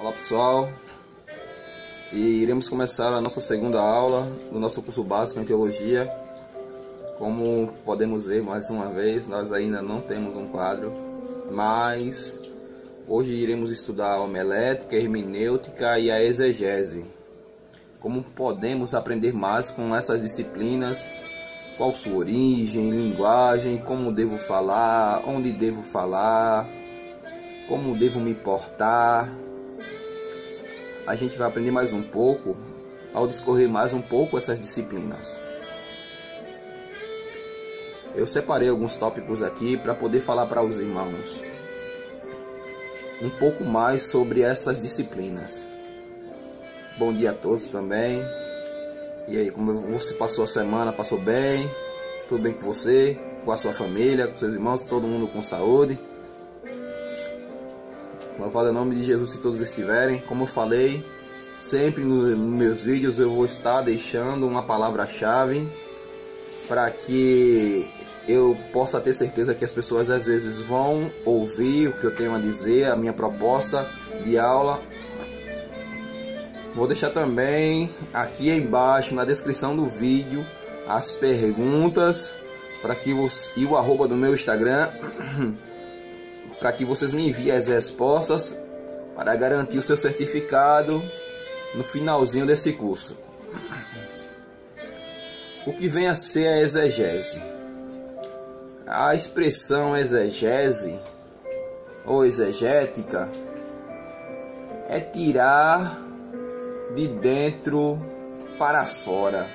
Olá pessoal, e iremos começar a nossa segunda aula do nosso curso básico em Teologia. Como podemos ver, mais uma vez, nós ainda não temos um quadro, mas hoje iremos estudar a homilética, a hermenêutica e a exegese. Como podemos aprender mais com essas disciplinas, qual sua origem, linguagem, como devo falar, onde devo falar, como devo me portar. A gente vai aprender mais um pouco ao discorrer mais um pouco essas disciplinas. Eu separei alguns tópicos aqui para poder falar para os irmãos um pouco mais sobre essas disciplinas. Bom dia a todos também. E aí, como você passou a semana? Passou bem? Tudo bem com você? Com a sua família, com seus irmãos? Todo mundo com saúde? Louvado é o nome de Jesus se todos estiverem. Como eu falei, sempre nos meus vídeos eu vou estar deixando uma palavra-chave para que eu possa ter certeza que as pessoas às vezes vão ouvir o que eu tenho a dizer, a minha proposta de aula. Vou deixar também aqui embaixo na descrição do vídeo as perguntas para que e o arroba do meu Instagram para que vocês me enviem as respostas para garantir o seu certificado no finalzinho desse curso. O que vem a ser a exegese? A expressão exegese ou exegética é tirar de dentro para fora.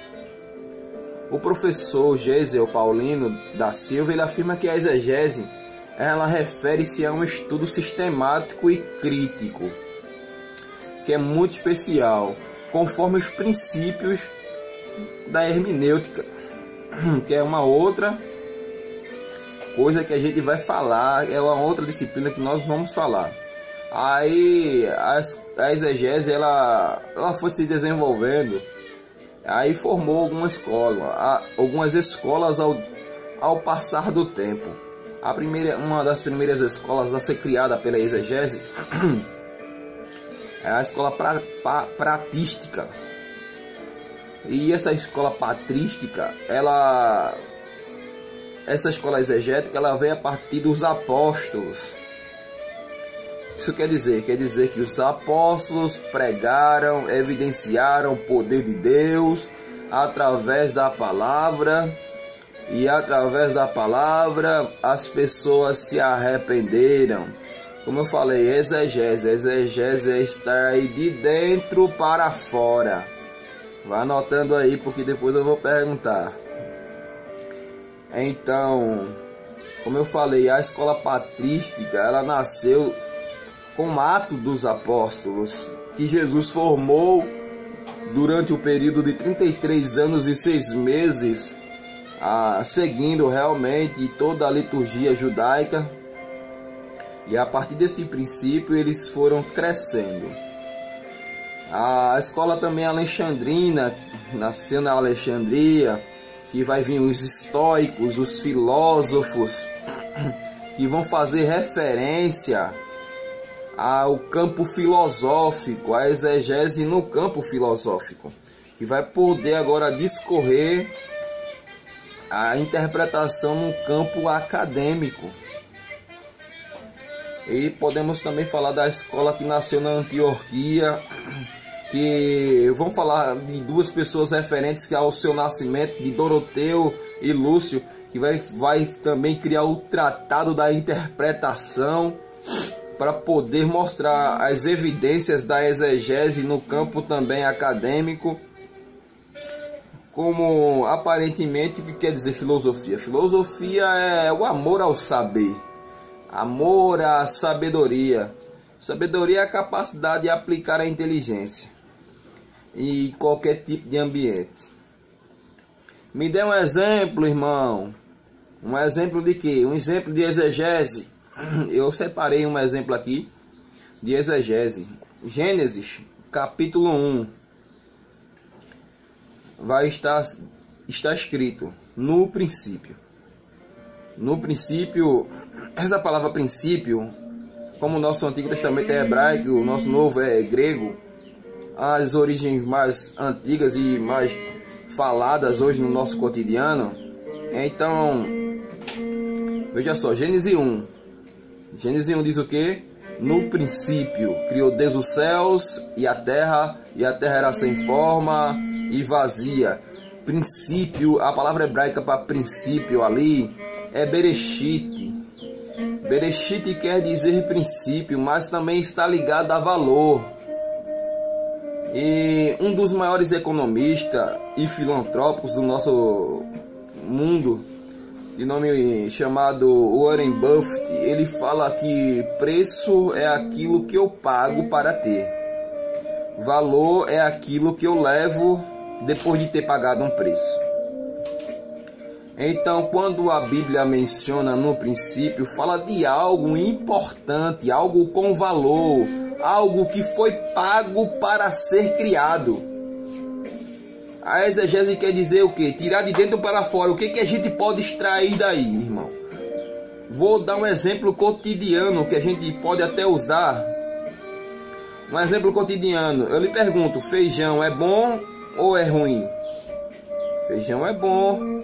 O professor Gésel Paulino da Silva ele afirma que a exegese ela refere-se a um estudo sistemático e crítico, que é muito especial, conforme os princípios da hermenêutica, que é uma outra coisa que a gente vai falar, é uma outra disciplina que nós vamos falar. Aí a exegese ela foi se desenvolvendo, aí formou algumas escolas ao passar do tempo. Uma das primeiras escolas a ser criada pela exegese é a escola patrística. E essa escola patrística, essa escola exegética, ela vem a partir dos apóstolos. Isso quer dizer que os apóstolos pregaram, evidenciaram o poder de Deus através da palavra. E através da palavra as pessoas se arrependeram. Como eu falei, exegese é estar aí de dentro para fora. Vá anotando aí porque depois eu vou perguntar. Então, como eu falei, a escola patrística ela nasceu com o ato dos apóstolos que Jesus formou durante o período de 33 anos e 6 meses. Seguindo realmente toda a liturgia judaica, e a partir desse princípio eles foram crescendo. A escola também alexandrina nasceu na Alexandria, que vai vir os estoicos, os filósofos, que vão fazer referência ao campo filosófico, a exegese no campo filosófico, que vai poder agora discorrer a interpretação no campo acadêmico. E podemos também falar da escola que nasceu na Antioquia, que vamos falar de duas pessoas referentes ao seu nascimento, de Doroteu e Lúcio, que vai também criar o Tratado da Interpretação para poder mostrar as evidências da exegese no campo também acadêmico. Como aparentemente o que quer dizer filosofia? Filosofia é o amor ao saber, amor à sabedoria. Sabedoria é a capacidade de aplicar a inteligência em qualquer tipo de ambiente. Me dê um exemplo, irmão. Um exemplo de quê? Um exemplo de exegese. Eu separei um exemplo aqui de exegese. Gênesis, capítulo 1. Está escrito no princípio. No princípio, essa palavra princípio como o nosso Antigo Testamento é hebraico, o nosso Novo é grego, as origens mais antigas e mais faladas hoje no nosso cotidiano. Então, veja só, Gênesis 1. Gênesis 1 diz o que? No princípio criou Deus os céus e a terra era sem forma e vazia. Princípio, a palavra hebraica para princípio ali é Bereshit. Bereshit quer dizer princípio, mas também está ligado a valor. E um dos maiores economistas e filantrópicos do nosso mundo, de nome chamado Warren Buffett, ele fala que preço é aquilo que eu pago para ter. Valor é aquilo que eu levo depois de ter pagado um preço. Então, quando a Bíblia menciona no princípio, fala de algo importante, algo com valor, algo que foi pago para ser criado. A exegese quer dizer o quê? Tirar de dentro para fora. O que a gente pode extrair daí, irmão? Vou dar um exemplo cotidiano que a gente pode até usar. Um exemplo cotidiano. Eu lhe pergunto, feijão é bom ou é ruim? Feijão é bom,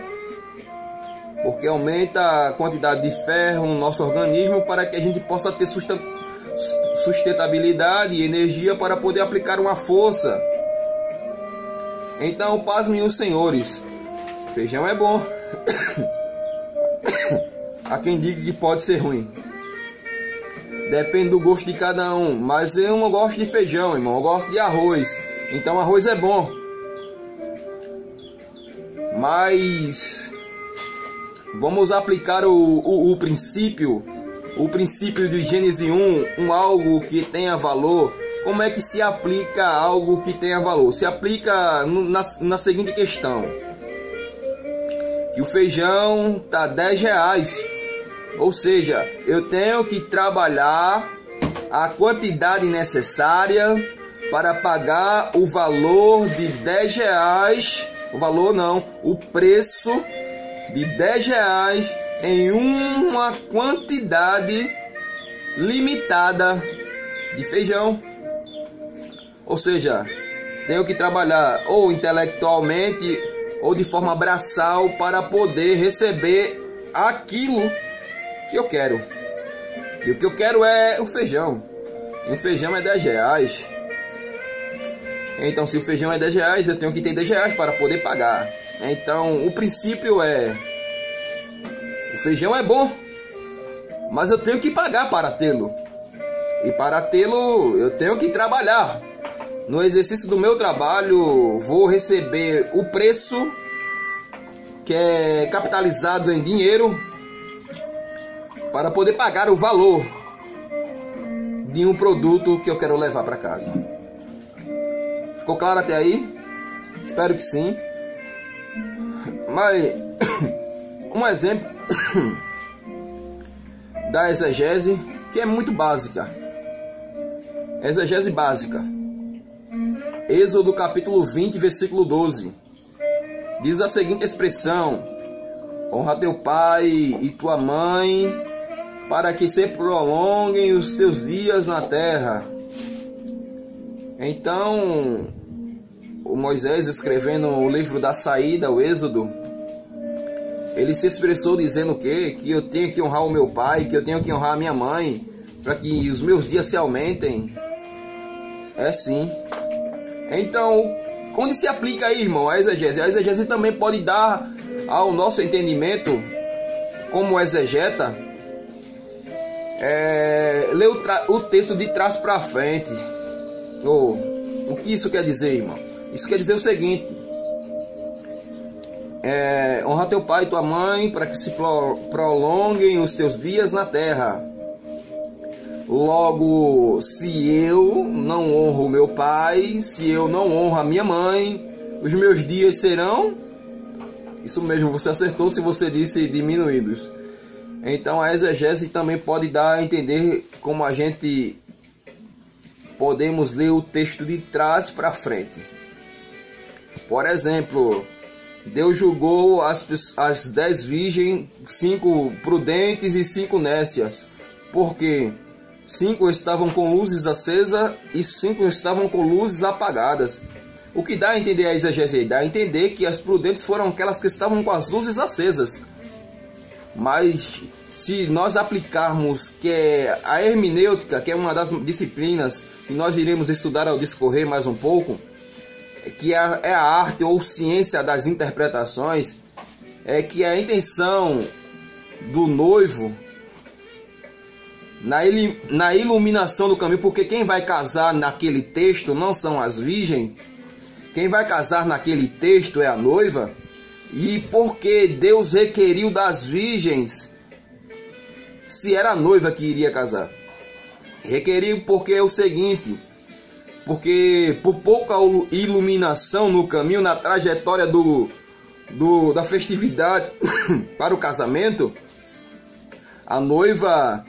porque aumenta a quantidade de ferro no nosso organismo para que a gente possa ter sustentabilidade e energia para poder aplicar uma força. Então, pasmem os senhores, feijão é bom. Há quem diga que pode ser ruim. Depende do gosto de cada um. Mas eu não gosto de feijão, irmão. Eu gosto de arroz. Então, arroz é bom. Mas vamos aplicar o princípio de Gênesis 1, algo que tenha valor. Como é que se aplica algo que tenha valor? Se aplica na seguinte questão: que o feijão está R$10, ou seja, eu tenho que trabalhar a quantidade necessária para pagar o valor de R$10, o preço de R$10 em uma quantidade limitada de feijão. Ou seja, tenho que trabalhar ou intelectualmente ou de forma braçal para poder receber aquilo que eu quero. E o que eu quero é o feijão. E o feijão é R$10. Então, se o feijão é R$10, eu tenho que ter R$10 para poder pagar. Então, o princípio é: o feijão é bom, mas eu tenho que pagar para tê-lo. E para tê-lo, eu tenho que trabalhar. No exercício do meu trabalho, vou receber o preço, que é capitalizado em dinheiro, para poder pagar o valor de um produto que eu quero levar para casa. Ficou claro até aí? Espero que sim. Mas um exemplo da exegese que é muito básica. Exegese básica. Êxodo capítulo 20, versículo 12. Diz a seguinte expressão: honra teu pai e tua mãe, para que se prolonguem os teus dias na terra. Então, o Moisés, escrevendo o livro da saída, o Êxodo, ele se expressou dizendo o quê? Que eu tenho que honrar o meu pai, que eu tenho que honrar a minha mãe, para que os meus dias se aumentem. É sim. Então, onde se aplica aí, irmão, a exegese? A exegese também pode dar ao nosso entendimento, como exegeta, ler o texto de trás para frente. O que isso quer dizer, irmão? Isso quer dizer o seguinte: honra teu pai e tua mãe, para que se prolonguem os teus dias na terra. Logo, se eu não honro meu pai, se eu não honro a minha mãe, os meus dias serão... Isso mesmo, você acertou se você disse diminuídos. Então a exegese também pode dar a entender como a gente podemos ler o texto de trás para frente. Por exemplo, Deus julgou as 10 virgens, 5 prudentes e 5 nécias. Por quê? 5 estavam com luzes acesas e 5 estavam com luzes apagadas. O que dá a entender a exegese? Dá a entender que as prudentes foram aquelas que estavam com as luzes acesas. Mas se nós aplicarmos que é a hermenêutica, que é uma das disciplinas que nós iremos estudar ao discorrer mais um pouco, que é a arte ou ciência das interpretações, é que a intenção do noivo na iluminação do caminho, porque quem vai casar naquele texto não são as virgens, quem vai casar naquele texto é a noiva, e porque Deus requeriu das virgens se era a noiva que iria casar. Requeriu porque é o seguinte, porque por pouca iluminação no caminho, na trajetória da festividade para o casamento, a noiva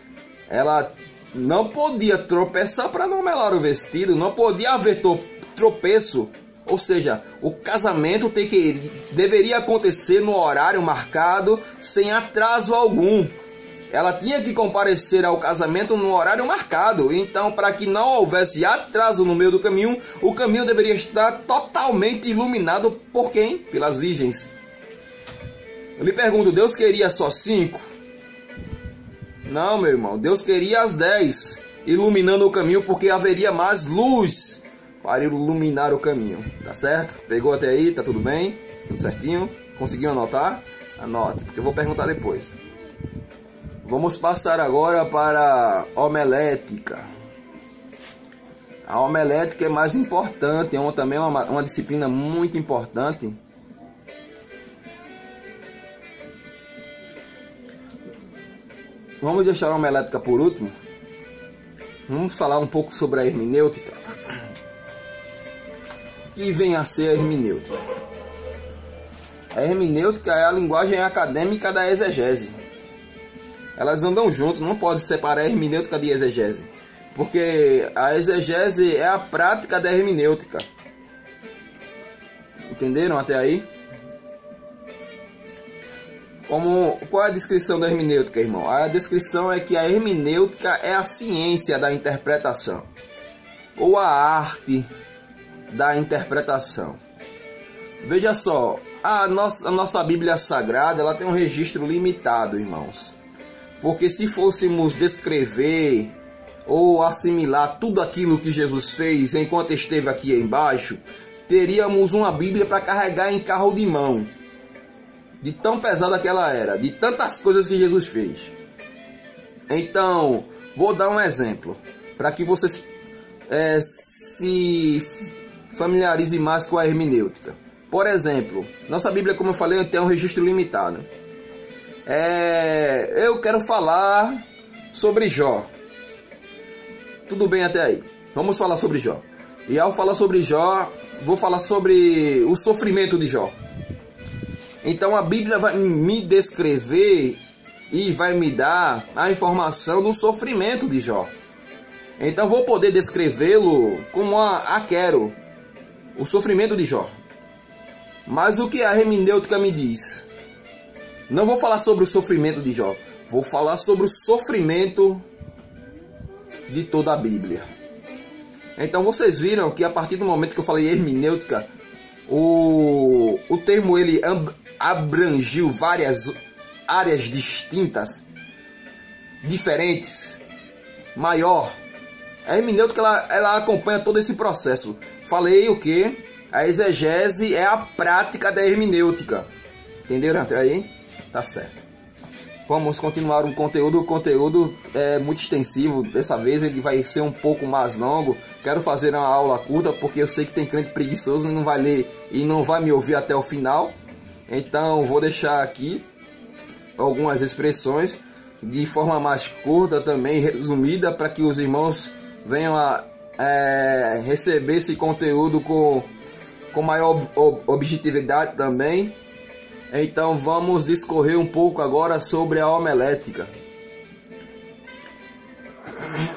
ela não podia tropeçar para não melar o vestido, não podia haver tropeço, ou seja, o casamento deveria acontecer no horário marcado, sem atraso algum. Ela tinha que comparecer ao casamento no horário marcado. Então, para que não houvesse atraso no meio do caminho, o caminho deveria estar totalmente iluminado por quem? Pelas virgens. Eu lhe pergunto, Deus queria só 5? Não, meu irmão, Deus queria as 10, iluminando o caminho, porque haveria mais luz para iluminar o caminho. Tá certo? Pegou até aí? Tá tudo bem? Tudo certinho? Conseguiu anotar? Anote, porque eu vou perguntar depois. Vamos passar agora para a homilética. A homilética é mais importante, também uma disciplina muito importante. Vamos deixar a homilética por último. Vamos falar um pouco sobre a hermenêutica. O que vem a ser a hermenêutica? A hermenêutica é a linguagem acadêmica da exegese. Elas andam juntas, não pode separar a hermenêutica de exegese. Porque a exegese é a prática da hermenêutica. Entenderam até aí? Qual é a descrição da hermenêutica, irmão? A descrição é que a hermenêutica é a ciência da interpretação, ou a arte da interpretação. Veja só, a nossa Bíblia Sagrada, ela tem um registro limitado, irmãos. Porque se fôssemos descrever ou assimilar tudo aquilo que Jesus fez enquanto esteve aqui embaixo, teríamos uma Bíblia para carregar em carro de mão. De tão pesada que ela era, de tantas coisas que Jesus fez. Então, vou dar um exemplo, para que vocês se familiarizem mais com a hermenêutica. Por exemplo, nossa Bíblia, como eu falei, tem um registro limitado. Eu quero falar sobre Jó. Tudo bem até aí? Vamos falar sobre Jó. E ao falar sobre Jó, vou falar sobre o sofrimento de Jó. Então a Bíblia vai me descrever e vai me dar a informação do sofrimento de Jó. Então vou poder descrevê-lo como quero, o sofrimento de Jó. Mas o que a hermenêutica me diz? Não vou falar sobre o sofrimento de Jó, vou falar sobre o sofrimento de toda a Bíblia. Então vocês viram que a partir do momento que eu falei hermenêutica, o termo ele abrangiu várias áreas distintas, diferentes, maior. A hermenêutica ela acompanha todo esse processo. Falei o que? A exegese é a prática da hermenêutica. Entenderam até aí? Tá certo. Vamos continuar o conteúdo. O conteúdo é muito extensivo. Dessa vez ele vai ser um pouco mais longo. Quero fazer uma aula curta, porque eu sei que tem crente preguiçoso e não vai ler e não vai me ouvir até o final. Então vou deixar aqui algumas expressões de forma mais curta também, resumida, para que os irmãos venham a receber esse conteúdo com maior objetividade também. Então vamos discorrer um pouco agora sobre a homilética.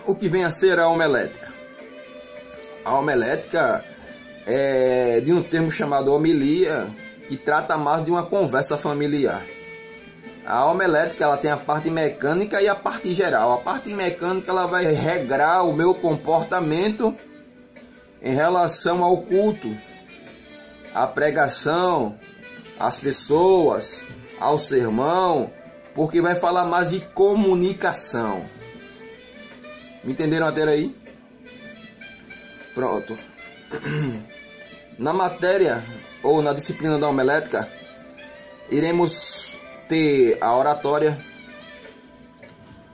O que vem a ser a homilética? A homilética é de um termo chamado homilia, que trata mais de uma conversa familiar. A homelética, ela tem a parte mecânica e a parte geral. A parte mecânica, ela vai regrar o meu comportamento em relação ao culto, à pregação, às pessoas, ao sermão, porque vai falar mais de comunicação. Me entenderam até aí? Pronto. Na matéria ou na disciplina da homilética, iremos ter a oratória,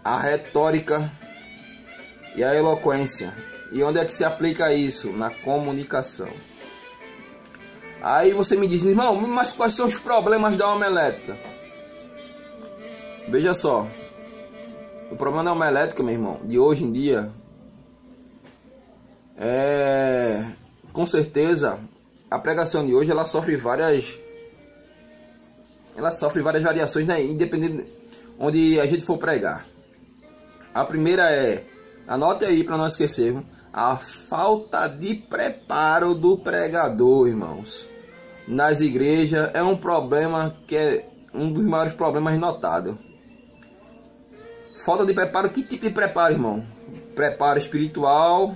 a retórica e a eloquência. E onde é que se aplica isso? Na comunicação. Aí você me diz, irmão, mas quais são os problemas da homilética? Veja só, o problema da homilética, meu irmão, de hoje em dia, com certeza, a pregação de hoje, ela sofre várias variações, né? Independente de onde a gente for pregar. A primeira anote aí para não esquecermos, a falta de preparo do pregador, irmãos. Nas igrejas é um problema que é um dos maiores problemas notados. Falta de preparo, que tipo de preparo, irmão? Preparo espiritual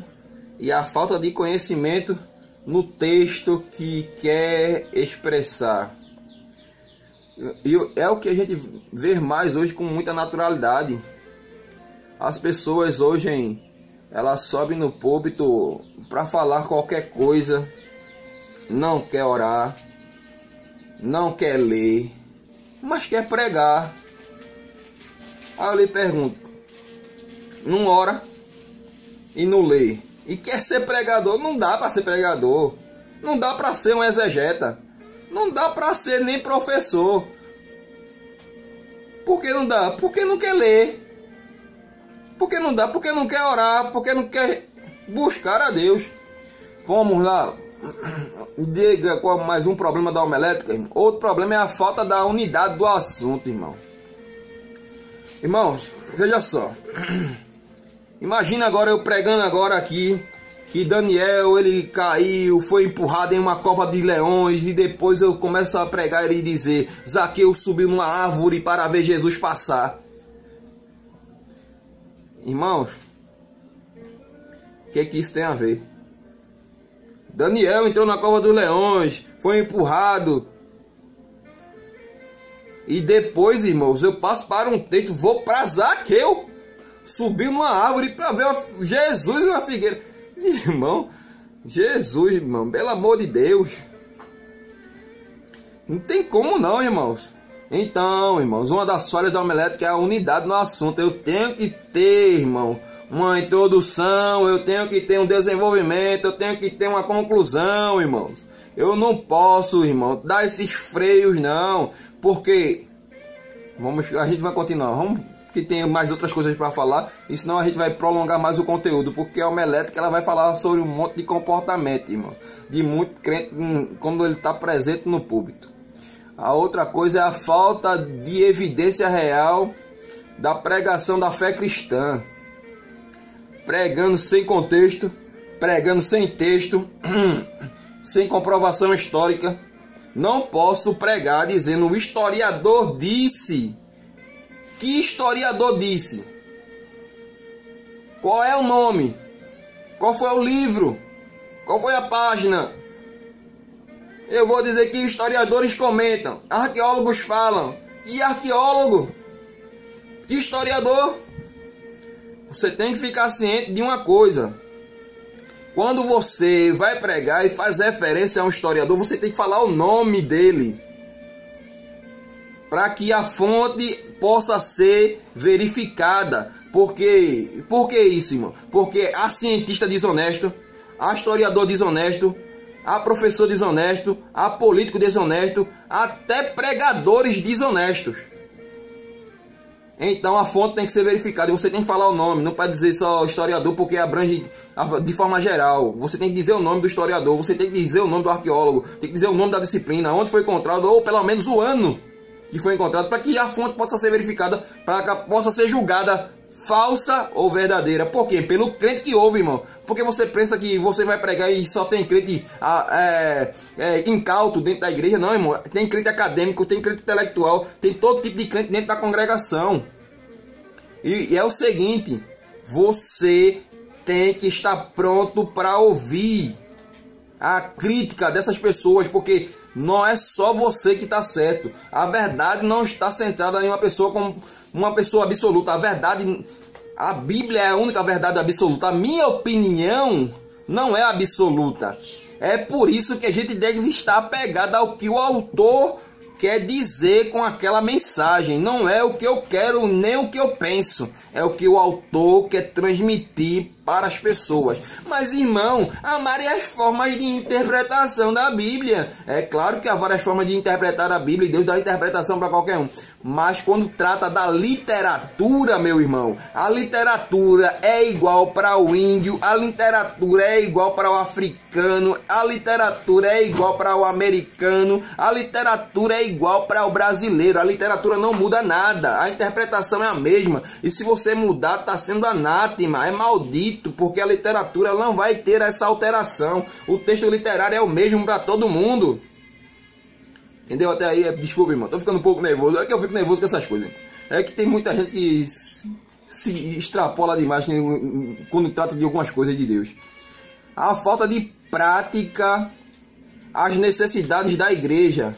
e a falta de conhecimento no texto que quer expressar. E é o que a gente vê mais hoje com muita naturalidade. As pessoas hoje, elas sobem no púlpito para falar qualquer coisa, não quer orar, não quer ler, mas quer pregar. Aí eu lhe pergunto, não ora e não lê, e quer ser pregador? Não dá para ser pregador, não dá para ser um exegeta, não dá para ser nem professor. Por que não dá? Porque não quer ler. Por que não dá? Porque não quer orar, porque não quer buscar a Deus. Vamos lá. Diga qual mais um problema da homilética, irmão. Outro problema é a falta da unidade do assunto, irmão. Irmãos, veja só. Imagina agora eu pregando agora aqui que Daniel, ele caiu, foi empurrado em uma cova de leões, e depois eu começo a pregar e dizer, Zaqueu subiu numa árvore para ver Jesus passar. Irmãos, o que isso tem a ver? Daniel entrou na cova dos leões, foi empurrado. E depois, irmãos, eu passo para um texto, vou para Zaqueu, subiu numa árvore para ver Jesus na figueira. Irmão, Jesus, irmão, pelo amor de Deus. Não tem como não, irmãos. Então, irmãos, uma das falhas da homilética é a unidade no assunto. Eu tenho que ter, irmão, uma introdução, eu tenho que ter um desenvolvimento, eu tenho que ter uma conclusão, irmãos. Eu não posso, irmão, dar esses freios, não. Porque a gente vai continuar, que tem mais outras coisas para falar, e senão a gente vai prolongar mais o conteúdo, porque a homilética, ela vai falar sobre um monte de comportamento, irmão, de muito crente quando ele está presente no púlpito. A outra coisa é a falta de evidência real da pregação da fé cristã, pregando sem contexto, pregando sem texto, sem comprovação histórica. Não posso pregar dizendo o historiador disse. Que historiador disse? Qual é o nome? Qual foi o livro? Qual foi a página? Eu vou dizer que historiadores comentam, arqueólogos falam. Que arqueólogo? Que historiador? Você tem que ficar ciente de uma coisa. Quando você vai pregar e faz referência a um historiador, você tem que falar o nome dele, para que a fonte possa ser verificada. Por que isso, irmão? Porque há cientista desonesto, há historiador desonesto, há professor desonesto, há político desonesto, até pregadores desonestos. Então a fonte tem que ser verificada e você tem que falar o nome. Não pode dizer só historiador, porque abrange de forma geral. Você tem que dizer o nome do historiador, você tem que dizer o nome do arqueólogo, tem que dizer o nome da disciplina, onde foi encontrado, ou pelo menos o ano que foi encontrado, para que a fonte possa ser verificada, para que possa ser julgada falsa ou verdadeira. Por quê? Pelo crente que ouve, irmão. Porque você pensa que você vai pregar e só tem crente incauto dentro da igreja. Não, irmão. Tem crente acadêmico, tem crente intelectual, tem todo tipo de crente dentro da congregação. E é o seguinte, você tem que estar pronto para ouvir a crítica dessas pessoas, porque não é só você que está certo. A verdade não está centrada em uma pessoa como uma pessoa absoluta. A verdade, a Bíblia é a única verdade absoluta. A minha opinião não é absoluta. É por isso que a gente deve estar apegado ao que o autor quer dizer com aquela mensagem. Não é o que eu quero nem o que eu penso. É o que o autor quer transmitir para as pessoas. Mas, irmão, há várias formas de interpretação da Bíblia. É claro que há várias formas de interpretar a Bíblia e Deus dá interpretação para qualquer um. Mas quando trata da literatura, meu irmão, a literatura é igual para o índio, a literatura é igual para o africano, a literatura é igual para o americano, a literatura é igual para o brasileiro. A literatura não muda nada, a interpretação é a mesma. E se você mudar, está sendo anátema, é maldito, porque a literatura não vai ter essa alteração. O texto literário é o mesmo para todo mundo. Entendeu? Até aí, desculpa, irmão, tô ficando um pouco nervoso. É que eu fico nervoso com essas coisas. É que tem muita gente que se extrapola demais quando trata de algumas coisas de Deus. A falta de prática, as necessidades da igreja.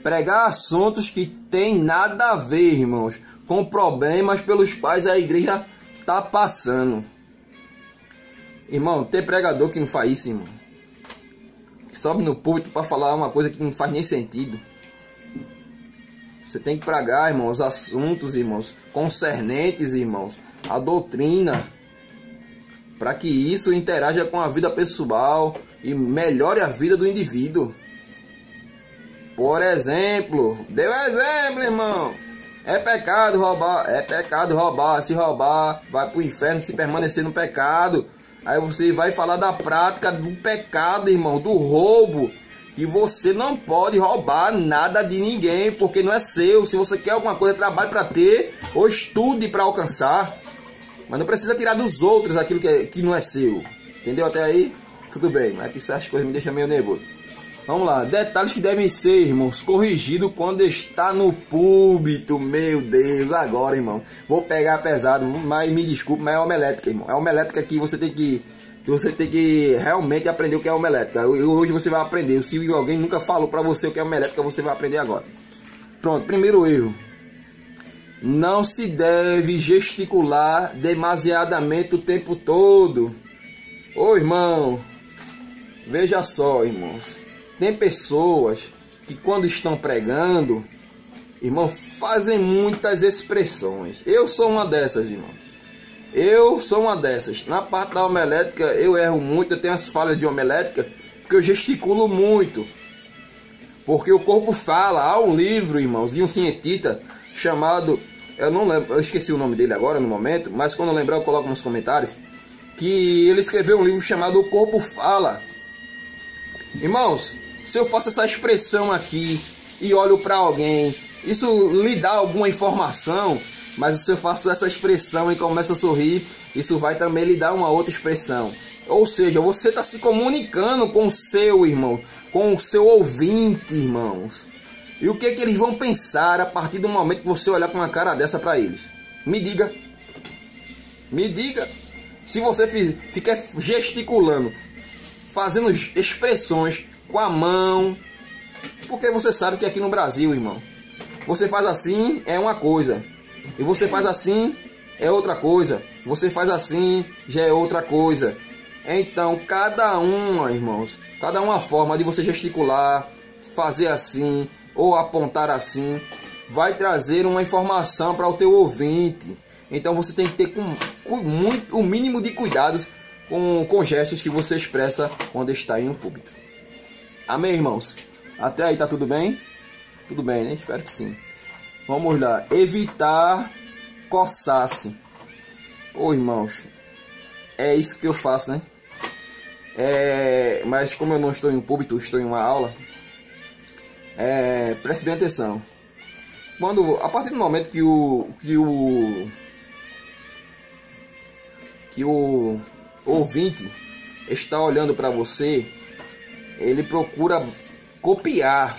Pregar assuntos que tem nada a ver, irmãos, com problemas pelos quais a igreja está passando. Irmão, tem pregador que não faz isso, irmão. Sobe no púlpito para falar uma coisa que não faz nem sentido. Você tem que pregar, irmãos, os assuntos, irmãos, concernentes, irmãos, a doutrina, para que isso interaja com a vida pessoal e melhore a vida do indivíduo. Por exemplo, deu exemplo, irmão. É pecado roubar, é pecado roubar. Se roubar, vai para o inferno se permanecer no pecado. Aí você vai falar da prática do pecado, irmão, do roubo. E você não pode roubar nada de ninguém, porque não é seu. Se você quer alguma coisa, trabalhe para ter ou estude para alcançar. Mas não precisa tirar dos outros aquilo que não é seu. Entendeu até aí? Tudo bem, mas que essas coisas me deixam meio nervoso. Vamos lá, detalhes que devem ser, irmãos, corrigidos quando está no púlpito. Meu Deus, agora, irmão, vou pegar pesado, mas me desculpe, mas é homilética, irmão. É homilética que você tem que realmente aprender o que é homilética. Hoje você vai aprender. Se alguém nunca falou para você o que é homilética, você vai aprender agora. Pronto, primeiro erro. Não se deve gesticular demasiadamente o tempo todo. Ô, irmão, veja só, irmãos. Tem pessoas que quando estão pregando, irmão, fazem muitas expressões. Eu sou uma dessas, irmão. Eu sou uma dessas. Na parte da homilética eu erro muito, eu tenho as falhas de homilética, porque eu gesticulo muito. Porque o corpo fala. Há um livro, irmãos, de um cientista chamado, eu não lembro, eu esqueci o nome dele agora no momento, mas quando eu lembrar eu coloco nos comentários, que ele escreveu um livro chamado O Corpo Fala. Irmãos, se eu faço essa expressão aqui e olho para alguém, isso lhe dá alguma informação, mas se eu faço essa expressão e começo a sorrir, isso vai também lhe dar uma outra expressão. Ou seja, você está se comunicando com o seu irmão, com o seu ouvinte, irmãos. E o que eles vão pensar a partir do momento que você olhar com uma cara dessa para eles? Me diga. Me diga. Se você ficar gesticulando, fazendo expressões com a mão, porque você sabe que aqui no Brasil, irmão, você faz assim é uma coisa, e você faz assim é outra coisa, você faz assim já é outra coisa. Então cada uma, irmãos, cada uma forma de você gesticular, fazer assim ou apontar assim, vai trazer uma informação para o teu ouvinte. Então você tem que ter o mínimo de cuidados com gestos que você expressa quando está em um púlpito. Amém, irmãos? Até aí tá tudo bem? Tudo bem, né? Espero que sim. Vamos lá. Evitar coçar-se. Ô, irmãos, é isso que eu faço, né? Mas como eu não estou em um púlpito, estou em uma aula, preste bem atenção. A partir do momento que o ouvinte está olhando para você, ele procura copiar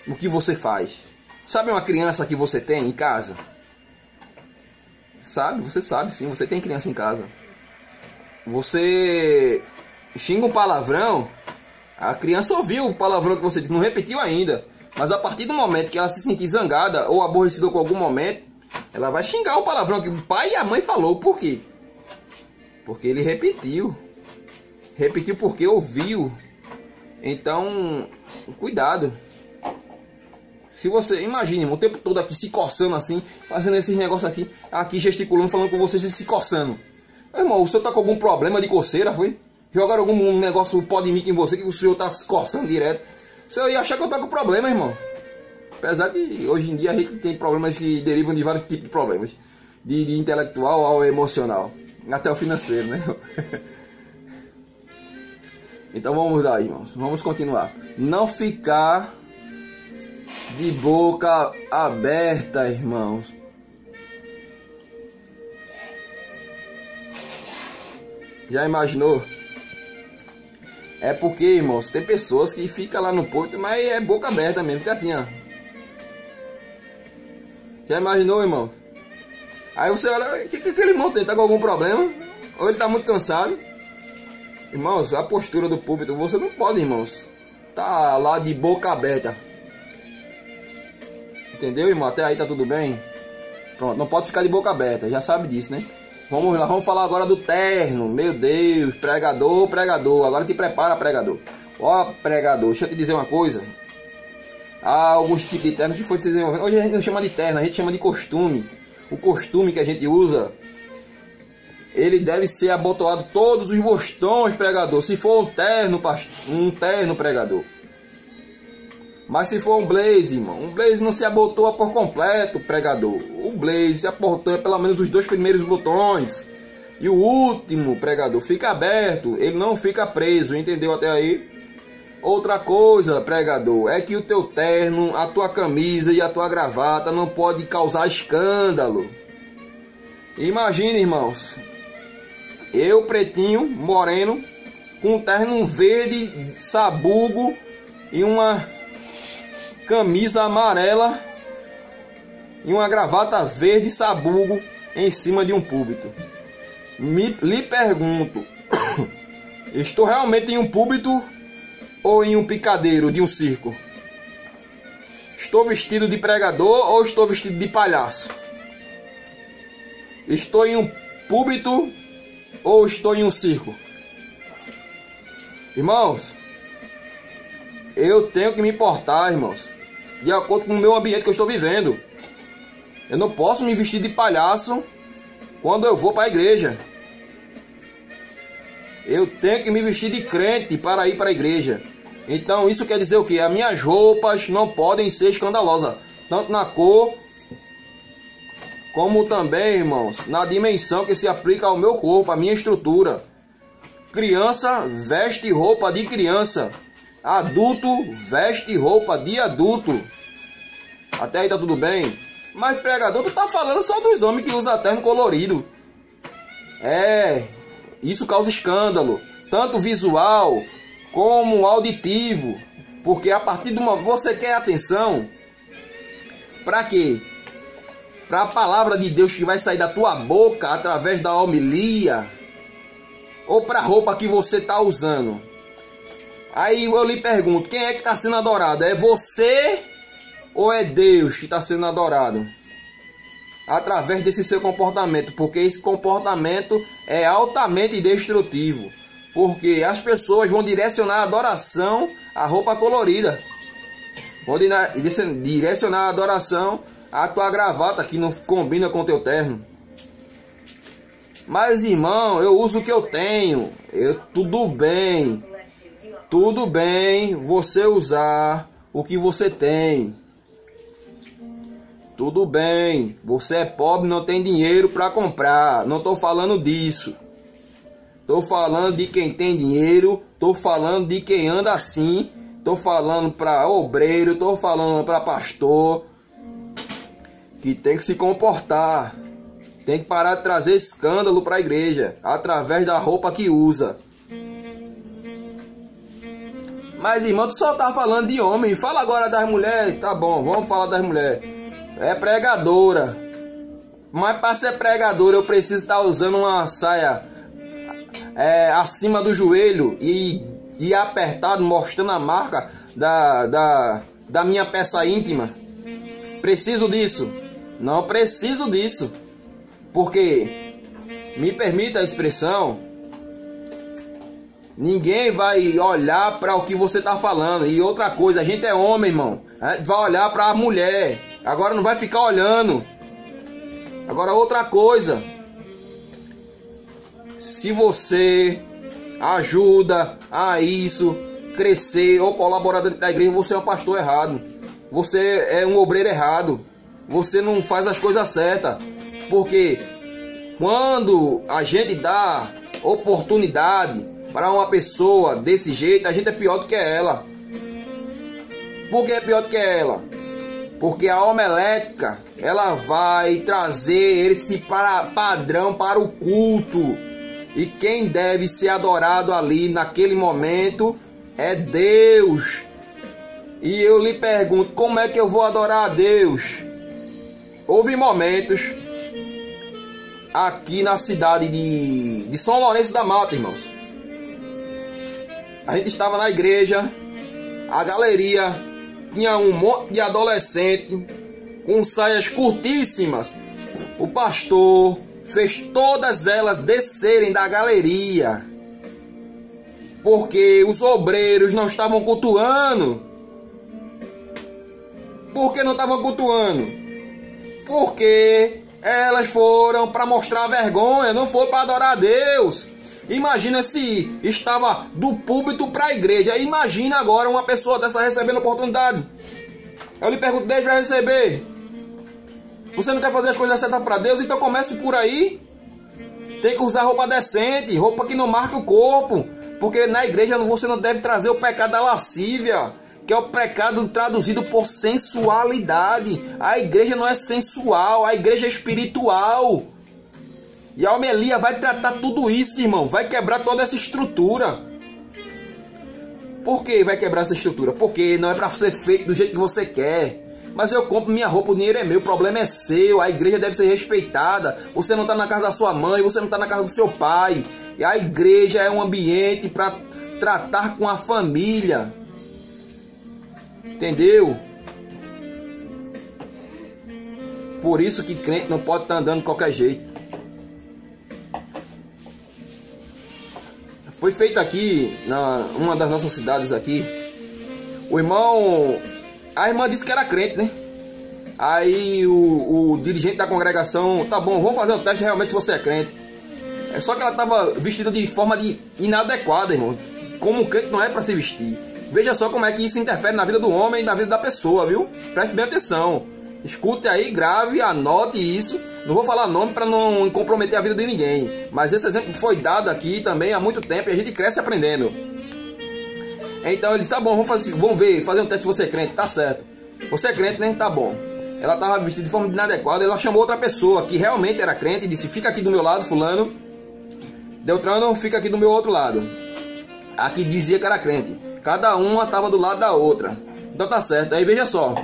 o que você faz. Sabe uma criança que você tem em casa? Sabe? Você sabe sim, você tem criança em casa. Você xinga um palavrão, a criança ouviu o palavrão que você disse, não repetiu ainda. Mas a partir do momento que ela se sentir zangada ou aborrecida com algum momento, ela vai xingar o palavrão que o pai e a mãe falou. Por quê? Porque ele repetiu. Repetiu porque ouviu. Então, cuidado. Se você, imagine, o tempo todo aqui se coçando assim, fazendo esses negócios aqui gesticulando, falando com vocês e se coçando. Irmão, o senhor tá com algum problema de coceira, foi? Jogaram algum negócio podmic em você que o senhor tá se coçando direto. O senhor ia achar que eu tô com problema, irmão. Apesar que hoje em dia a gente tem problemas que derivam de vários tipos de problemas. De intelectual ao emocional. Até o financeiro, né? Então vamos lá, irmãos. Vamos continuar. Não ficar de boca aberta, irmãos. Já imaginou? É porque, irmãos, tem pessoas que ficam lá no púlpito, mas é boca aberta mesmo, fica assim, ó. Já imaginou, irmão? Aí você olha, o que aquele irmão tem? Tá com algum problema? Ou ele tá muito cansado? Irmãos, a postura do púlpito, você não pode, irmãos, tá lá de boca aberta. Entendeu, irmão? Até aí tá tudo bem? Pronto, não pode ficar de boca aberta, já sabe disso, né? Vamos lá, vamos falar agora do terno. Meu Deus, pregador. Agora te prepara, pregador. Ó, pregador, deixa eu te dizer uma coisa. Há alguns tipos de terno que foi se desenvolvendo. Hoje a gente não chama de terno, a gente chama de costume. O costume que a gente usa, ele deve ser abotoado todos os botões, pregador. Se for um terno, pregador. Mas se for um blaze, irmão, um blaze não se abotoa por completo, pregador. O blaze se abotoa pelo menos os 2 primeiros botões. E o último, pregador, fica aberto, ele não fica preso, entendeu até aí? Outra coisa, pregador, é que o teu terno, a tua camisa e a tua gravata não pode causar escândalo. Imagine, irmãos, eu pretinho, moreno, com um terno verde, sabugo e uma camisa amarela e uma gravata verde sabugo em cima de um púlpito. Lhe pergunto, estou realmente em um púlpito ou em um picadeiro de um circo? Estou vestido de pregador ou estou vestido de palhaço? Estou em um púlpito ou estou em um circo? Irmãos, eu tenho que me portar, irmãos, de acordo com o meu ambiente que eu estou vivendo. Eu não posso me vestir de palhaço quando eu vou para a igreja. Eu tenho que me vestir de crente para ir para a igreja. Então isso quer dizer o quê? As minhas roupas não podem ser escandalosas, tanto na cor, como também, irmãos, na dimensão que se aplica ao meu corpo, à minha estrutura. Criança veste roupa de criança. Adulto veste roupa de adulto. Até aí tá tudo bem? Mas pregador, tu tá falando só dos homens que usam terno colorido. Isso causa escândalo, tanto visual como auditivo. Porque a partir do momento você quer atenção, para quê? Para a palavra de Deus que vai sair da tua boca através da homilia, ou para a roupa que você tá usando? Aí eu lhe pergunto, quem é que está sendo adorado? É você ou é Deus que está sendo adorado? Através desse seu comportamento, porque esse comportamento é altamente destrutivo. Porque as pessoas vão direcionar a adoração à roupa colorida. Vão direcionar a adoração à tua gravata que não combina com o teu terno. Mas irmão, eu uso o que eu tenho. Tudo bem você usar o que você tem. Tudo bem, você é pobre, não tem dinheiro para comprar. Não estou falando disso. Estou falando de quem tem dinheiro. Estou falando de quem anda assim. Estou falando para obreiro. Estou falando para pastor. Que tem que se comportar. Tem que parar de trazer escândalo para a igreja através da roupa que usa. Mas, irmão, tu só tá falando de homem. Fala agora das mulheres. Tá bom, vamos falar das mulheres. É pregadora. Mas para ser pregadora eu preciso estar usando uma saia acima do joelho e apertado, mostrando a marca da minha peça íntima. Preciso disso? Não preciso disso. Porque, me permita a expressão, ninguém vai olhar para o que você está falando. E outra coisa, a gente é homem, irmão. A gente vai olhar para a mulher. Agora não vai ficar olhando. Agora outra coisa. Se você ajuda a isso crescer ou colaborar dentro da igreja, você é um pastor errado. Você é um obreiro errado. Você não faz as coisas certas. Porque quando a gente dá oportunidade para uma pessoa desse jeito, a gente é pior do que ela. Por que é pior do que ela? Porque a homilética, ela vai trazer esse padrão para o culto. E quem deve ser adorado ali naquele momento é Deus. E eu lhe pergunto, como é que eu vou adorar a Deus? Houve momentos aqui na cidade de São Lourenço da Mata, irmãos. A gente estava na igreja, a galeria tinha um monte de adolescente com saias curtíssimas. O pastor fez todas elas descerem da galeria, porque os obreiros não estavam cultuando. Por que não estavam cultuando? Porque elas foram para mostrar vergonha, não foram para adorar a Deus. Imagina se estava do púlpito para a igreja. Imagina agora uma pessoa dessa recebendo oportunidade. Eu lhe pergunto, Deus vai receber? Você não quer fazer as coisas certas para Deus? Então comece por aí. Tem que usar roupa decente, roupa que não marque o corpo. Porque na igreja você não deve trazer o pecado da lascívia, que é o pecado traduzido por sensualidade. A igreja não é sensual, a igreja é espiritual. E a homilia vai tratar tudo isso, irmão. Vai quebrar toda essa estrutura. Por que vai quebrar essa estrutura? Porque não é para ser feito do jeito que você quer. Mas eu compro minha roupa, o dinheiro é meu, o problema é seu. A igreja deve ser respeitada. Você não está na casa da sua mãe, você não está na casa do seu pai. E a igreja é um ambiente para tratar com a família. Entendeu? Por isso que crente não pode estar andando de qualquer jeito. Foi feito aqui, uma das nossas cidades aqui. O irmão... A irmã disse que era crente, né? Aí o dirigente da congregação... Tá bom, vamos fazer um teste realmente se você é crente. É só que ela estava vestida de forma inadequada, irmão. Como o crente não é para se vestir. Veja só como é que isso interfere na vida do homem e na vida da pessoa, viu? Preste bem atenção. Escute aí, grave, anote isso. Não vou falar nome para não comprometer a vida de ninguém. Mas esse exemplo foi dado aqui também há muito tempo e a gente cresce aprendendo. Então ele disse, tá bom, vamos ver, fazer um teste se você é crente, tá certo. Você é crente, né? Tá bom. Ela estava vestida de forma inadequada, ela chamou outra pessoa que realmente era crente e disse, fica aqui do meu lado, fulano. Deltrano, fica aqui do meu outro lado. A que dizia que era crente. Cada uma estava do lado da outra. Então tá certo. Aí veja só.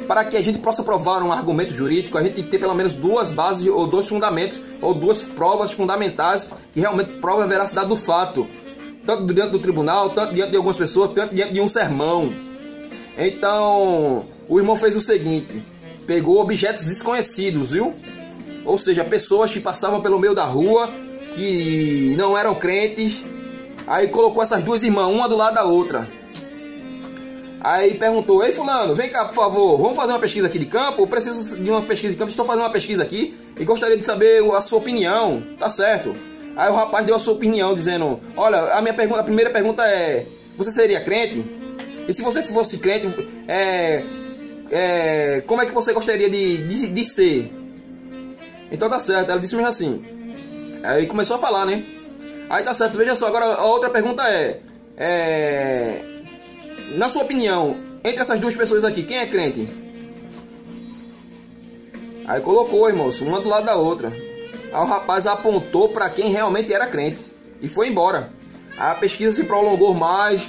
Para que a gente possa provar um argumento jurídico, a gente tem que ter pelo menos duas bases ou dois fundamentos ou duas provas fundamentais que realmente provam a veracidade do fato. Tanto diante do tribunal, tanto diante de algumas pessoas, tanto diante de um sermão. Então, o irmão fez o seguinte. Pegou objetos desconhecidos, viu? Ou seja, pessoas que passavam pelo meio da rua, que não eram crentes. Aí colocou essas duas irmãs, uma do lado da outra. Aí perguntou, ei fulano, vem cá por favor, vamos fazer uma pesquisa aqui de campo? Eu preciso de uma pesquisa de campo, estou fazendo uma pesquisa aqui e gostaria de saber a sua opinião, tá certo? Aí o rapaz deu a sua opinião dizendo, olha, a primeira pergunta é, você seria crente? E se você fosse crente, como é que você gostaria de ser? Então tá certo, ela disse mesmo assim. Aí começou a falar, né? Aí tá certo, veja só, agora a outra pergunta na sua opinião, entre essas duas pessoas aqui, quem é crente? Aí colocou, irmãos, uma do lado da outra. Aí o rapaz apontou para quem realmente era crente e foi embora. Aí a pesquisa se prolongou mais,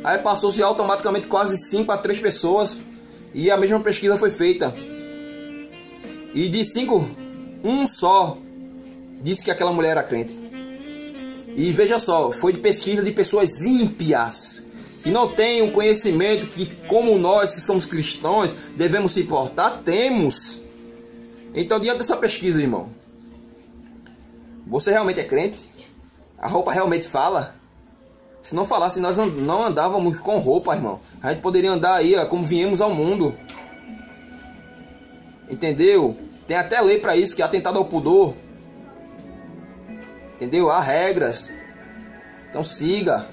aí passou-se automaticamente quase 5 a 3 pessoas e a mesma pesquisa foi feita. E de 5, um só disse que aquela mulher era crente. E veja só, foi de pesquisa de pessoas ímpias, que não têm o conhecimento que, como nós que somos cristãos, devemos se portar, temos. Então, diante dessa pesquisa, irmão, você realmente é crente? A roupa realmente fala? Se não falasse, nós não andávamos com roupa, irmão. A gente poderia andar aí, ó, como viemos ao mundo. Entendeu? Tem até lei para isso, que é atentado ao pudor. Entendeu? Há regras. Então siga.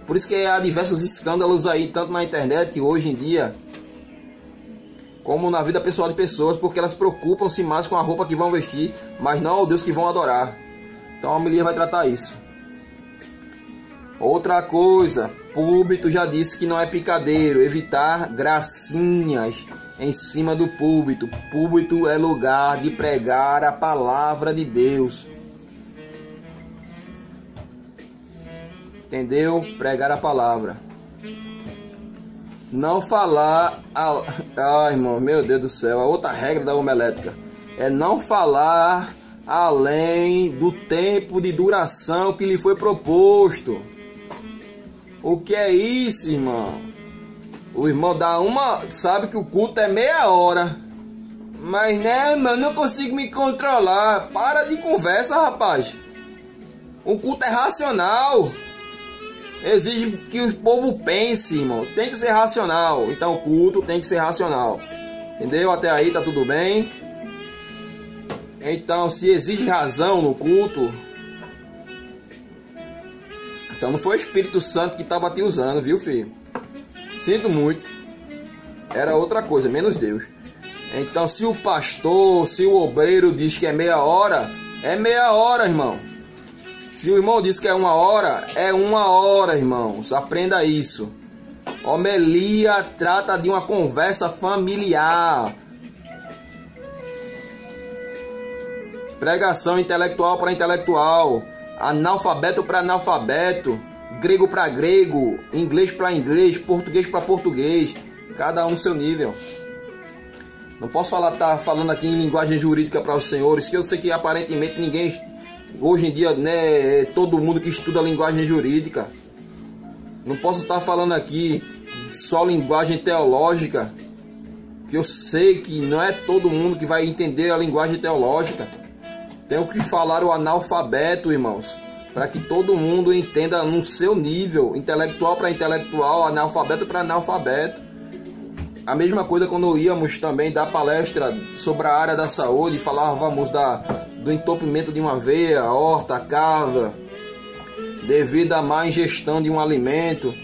Por isso que há diversos escândalos aí, tanto na internet hoje em dia, como na vida pessoal de pessoas, porque elas preocupam-se mais com a roupa que vão vestir, mas não ao Deus que vão adorar. Então a homilia vai tratar isso. Outra coisa, púlpito já disse que não é picadeiro, evitar gracinhas em cima do púlpito. Púlpito é lugar de pregar a palavra de Deus. Entendeu? Pregar a palavra. Não falar... Ai, irmão, meu Deus do céu. A outra regra da homilética é não falar além do tempo de duração que lhe foi proposto. O que é isso, irmão? O irmão dá uma... Sabe que o culto é meia hora. Mas, né, mano, não consigo me controlar. Para de conversa, rapaz. O culto é racional. Exige que o povo pense, irmão. Tem que ser racional. Então o culto tem que ser racional. Entendeu? Até aí tá tudo bem. Então, se exige razão no culto, então não foi o Espírito Santo que estava te usando, viu, filho? Sinto muito. Era outra coisa, menos Deus. Então, se o pastor, se o obreiro diz que é meia hora, irmão. Se o irmão diz que é uma hora, irmãos. Aprenda isso. Homilia trata de uma conversa familiar. Pregação intelectual para intelectual. Analfabeto para analfabeto. Grego para grego. Inglês para inglês. Português para português. Cada um no seu nível. Não posso tá falando aqui em linguagem jurídica para os senhores, que eu sei que aparentemente ninguém... Hoje em dia, né, todo mundo que estuda linguagem jurídica. Não posso estar falando aqui só linguagem teológica, que eu sei que não é todo mundo que vai entender a linguagem teológica. Tenho que falar o analfabeto, irmãos, para que todo mundo entenda no seu nível, intelectual para intelectual, analfabeto para analfabeto. A mesma coisa quando íamos também dar palestra sobre a área da saúde, falávamos do entupimento de uma veia, aorta, cava, devido à má ingestão de um alimento.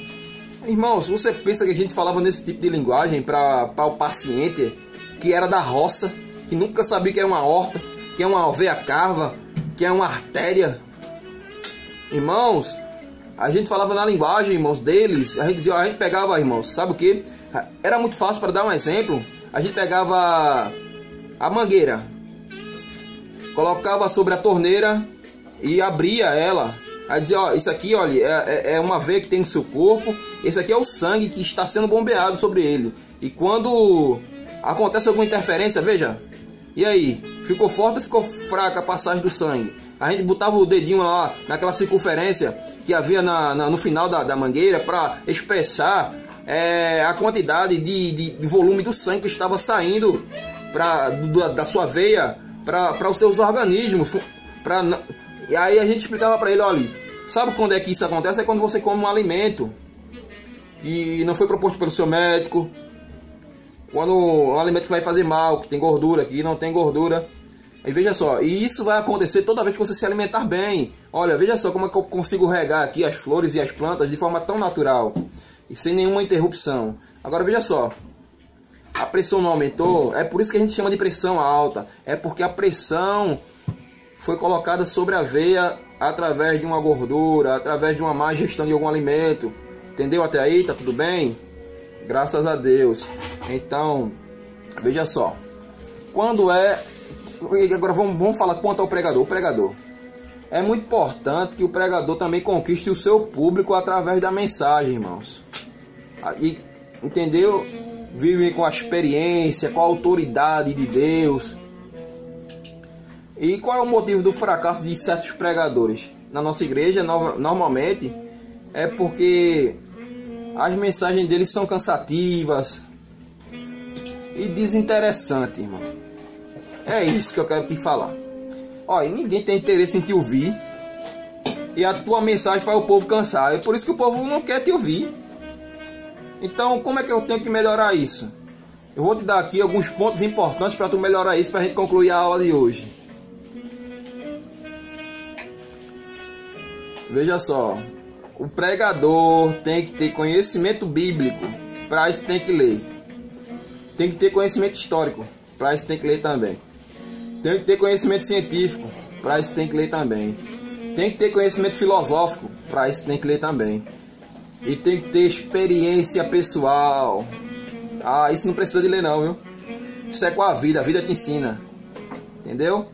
Irmãos, você pensa que a gente falava nesse tipo de linguagem para o paciente que era da roça, que nunca sabia que é uma aorta, que é uma veia cava, que é uma artéria? Irmãos, a gente falava na linguagem, irmãos, deles. A gente pegava, irmãos, sabe o que? Era muito fácil. Para dar um exemplo, a gente pegava a mangueira, colocava sobre a torneira e abria ela. Aí dizia, ó, isso aqui, olha, é uma veia que tem no seu corpo. Esse aqui é o sangue que está sendo bombeado sobre ele. E quando acontece alguma interferência, veja, e aí? Ficou forte ou ficou fraca a passagem do sangue? A gente botava o dedinho lá naquela circunferência que havia no final da mangueira para expressar a quantidade de volume do sangue que estava saindo da sua veia para os seus organismos. E aí a gente explicava para ele, olha, sabe quando é que isso acontece? É quando você come um alimento que não foi proposto pelo seu médico, quando um alimento que vai fazer mal, que tem gordura, que não tem gordura. E veja só, e isso vai acontecer toda vez que você se alimentar bem. Olha, veja só como é que eu consigo regar aqui as flores e as plantas de forma tão natural e sem nenhuma interrupção. Agora veja só, a pressão não aumentou, é por isso que a gente chama de pressão alta. É porque a pressão foi colocada sobre a veia através de uma gordura, através de uma má gestão de algum alimento. Entendeu até aí? Tá tudo bem? Graças a Deus. Então, veja só, quando agora vamos falar quanto ao pregador. O pregador. É muito importante que o pregador também conquiste o seu público através da mensagem, irmãos. E, entendeu? Vive com a experiência, com a autoridade de Deus. E qual é o motivo do fracasso de certos pregadores? Na nossa igreja, normalmente, é porque as mensagens deles são cansativas e desinteressantes, irmão. É isso que eu quero te falar. Olha, ninguém tem interesse em te ouvir. E a tua mensagem faz o povo cansar. É por isso que o povo não quer te ouvir. Então, como é que eu tenho que melhorar isso? Eu vou te dar aqui alguns pontos importantes para tu melhorar isso, para a gente concluir a aula de hoje. Veja só. O pregador tem que ter conhecimento bíblico. Para isso tem que ler. Tem que ter conhecimento histórico. Para isso tem que ler também. Tem que ter conhecimento científico, para isso tem que ler também. Tem que ter conhecimento filosófico, para isso tem que ler também. E tem que ter experiência pessoal. Ah, isso não precisa de ler não, viu? Isso é com a vida te ensina. Entendeu?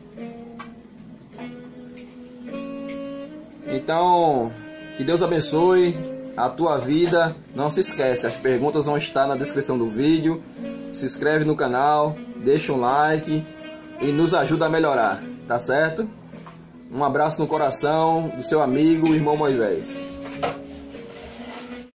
Então, que Deus abençoe a tua vida. Não se esquece, as perguntas vão estar na descrição do vídeo. Se inscreve no canal, deixa um like e nos ajuda a melhorar, tá certo? Um abraço no coração do seu amigo, irmão Moisés.